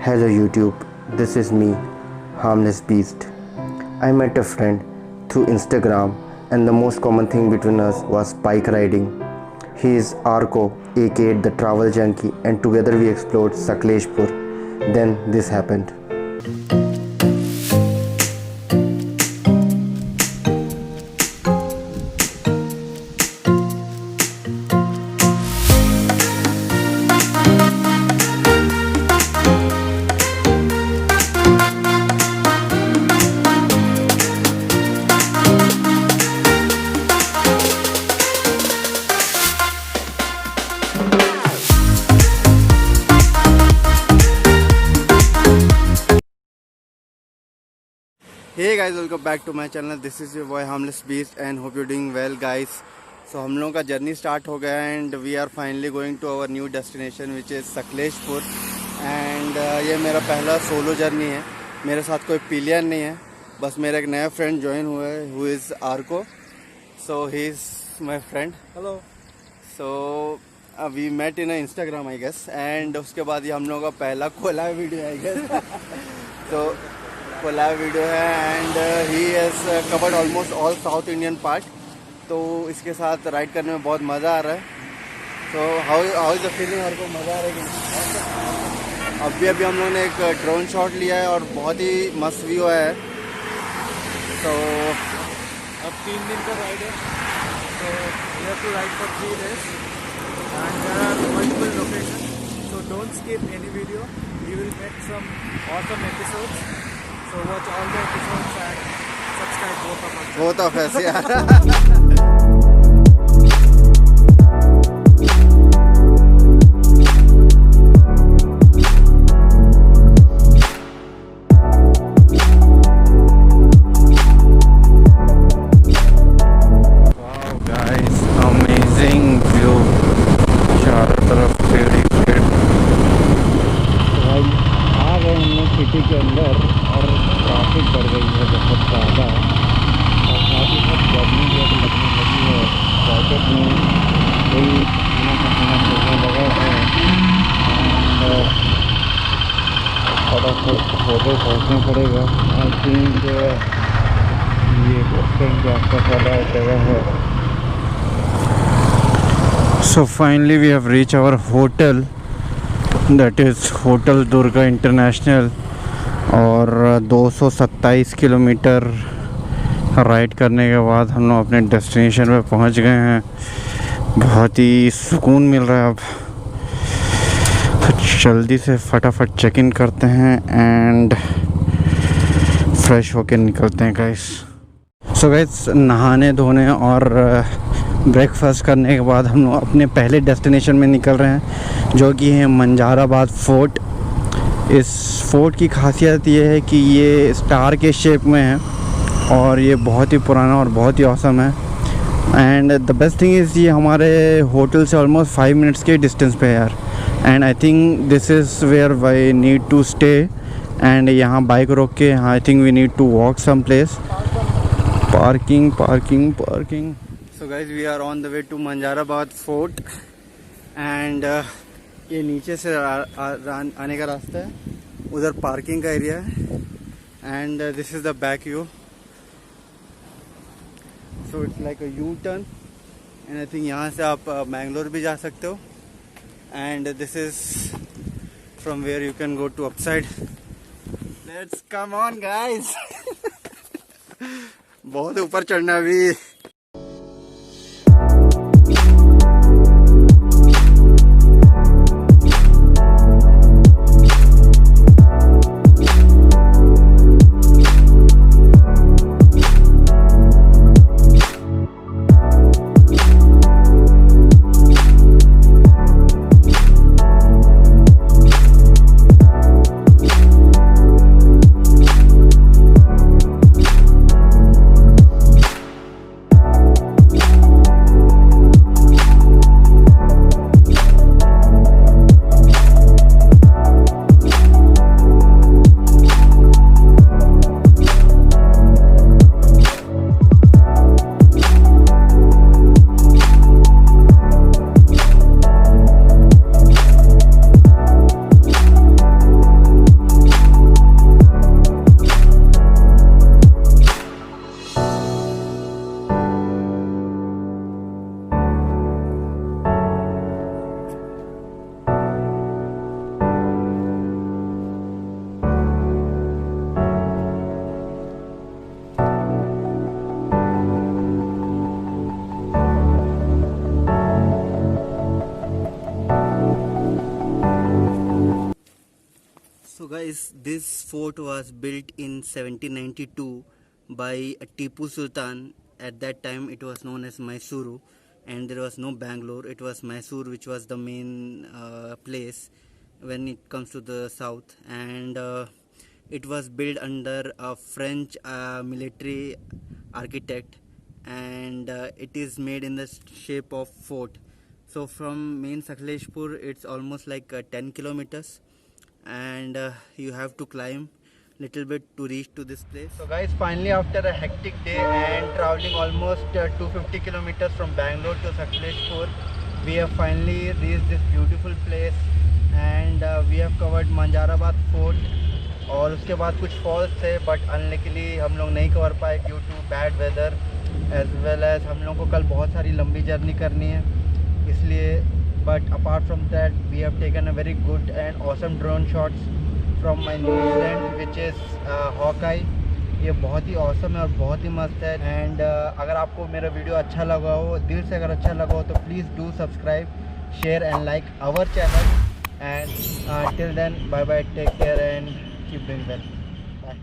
Hello YouTube, this is me, Harmless Beast. I met a friend through Instagram and the most common thing between us was bike riding. He is Arko, aka the Travel Junkie, and together we explored Sakleshpur. Then this happened. Hey guys, welcome back to my channel. This is your boy Harmless Beast and hope you're doing well guys. So हम लोगों का journey start हो गया and we are finally going to our new destination which is Sakleshpur. And ये मेरा पहला solo journey है. मेरे साथ कोई पिलियन नहीं है, बस मेरा एक नया फ्रेंड ज्वाइन हुआ है who is Arko. So he is my friend. Hello. So we met in Instagram I guess and उसके बाद ये हम लोगों का पहला कोलैब वीडियो आई गेस. तो कोलैब वीडियो है and he has covered almost all South Indian part. तो इसके साथ राइड करने में बहुत मज़ा आ रहा है. तो हाउ इज़ द फीलिंग? हर को मज़ा आ रहा है कि अभी हम लोगों ने एक ड्रोन शॉट लिया है और बहुत ही मस्त व्यू है. तो अब 3 दिन का राइड है. तो we have to ride for 3 days and there are multiple locations. So don't skip any video. You will get some awesome episodes. So watch all the episodes and subscribe both of us. Wow guys, amazing view. चारों तरफ पेड़ ही पेड़. आ गए हम लोग city के अंदर और ट्रैफिक बढ़ गई है बहुत ज़्यादा और साथ ही साथ गर्मी भी अब लगने लगी है. जैकेट में कोई खाना चलने लगा है एंड फटाफट होटल पहुँचना पड़ेगा. आई थिंक ये बस स्टैंड के आसपास वाला जगह है. So finally we have reached our hotel, that is hotel Durga international. और 227 किलोमीटर राइड करने के बाद हम लोग अपने डेस्टिनेशन पे पहुंच गए हैं. बहुत ही सुकून मिल रहा है अब. तो जल्दी से फटाफट चेक इन करते हैं एंड फ्रेश होके निकलते हैं गाइस. सो गाइस, नहाने धोने और ब्रेकफास्ट करने के बाद हम लोग अपने पहले डेस्टिनेशन में निकल रहे हैं जो कि है मंजाराबाद फोर्ट. इस फोर्ट की खासियत ये है कि ये स्टार के शेप में है और ये बहुत ही पुराना और बहुत ही ऑसम है. And the best thing is ये हमारे होटल से ऑलमोस्ट 5 मिनट्स के डिस्टेंस पे है यार. And I think this is where we need to stay. And यहाँ बाइक रोक के I think we need to walk some place. Parking. So guys, we are on the way to Manjarabad fort and ये नीचे से आने का रास्ता है. उधर पार्किंग का एरिया है and this is the back view. So it's like a U turn and I think यहाँ से आप मैंगलोर भी जा सकते हो. And this is from where you can go to upside. Let's come on guys. बहुत ऊपर चढ़ना अभी. guys, this fort was built in 1792 by Tipu Sultan. At that time it was known as Mysuru, and there was no Bangalore. It was Mysore which was the main place when it comes to the south, and it was built under a French military architect, and it is made in the shape of fort. So from main Sakleshpur it's almost like 10 kilometers, and you have to climb little bit to reach to this place. So guys, finally after a hectic day and traveling almost 250 kilometers from Bangalore to Sakleshpur, we have finally reached this beautiful place, and we have covered Manjarabad Fort, और उसके बाद कुछ false थे, but unluckily हम लोग नहीं cover पाए due to bad weather, as well as हम लोग को कल बहुत सारी लंबी जर्नी करनी है इसलिए. But apart from that we have taken a very good and awesome drone shots from my new friend which is Hawkeye. ये बहुत ही ऑसम है और बहुत ही मस्त है. एंड अगर आपको मेरा वीडियो अच्छा लगा हो, दिल से अगर अच्छा लगा हो, तो please do subscribe, share and like our channel. And till then, bye bye, take care and keep doing well. Bye.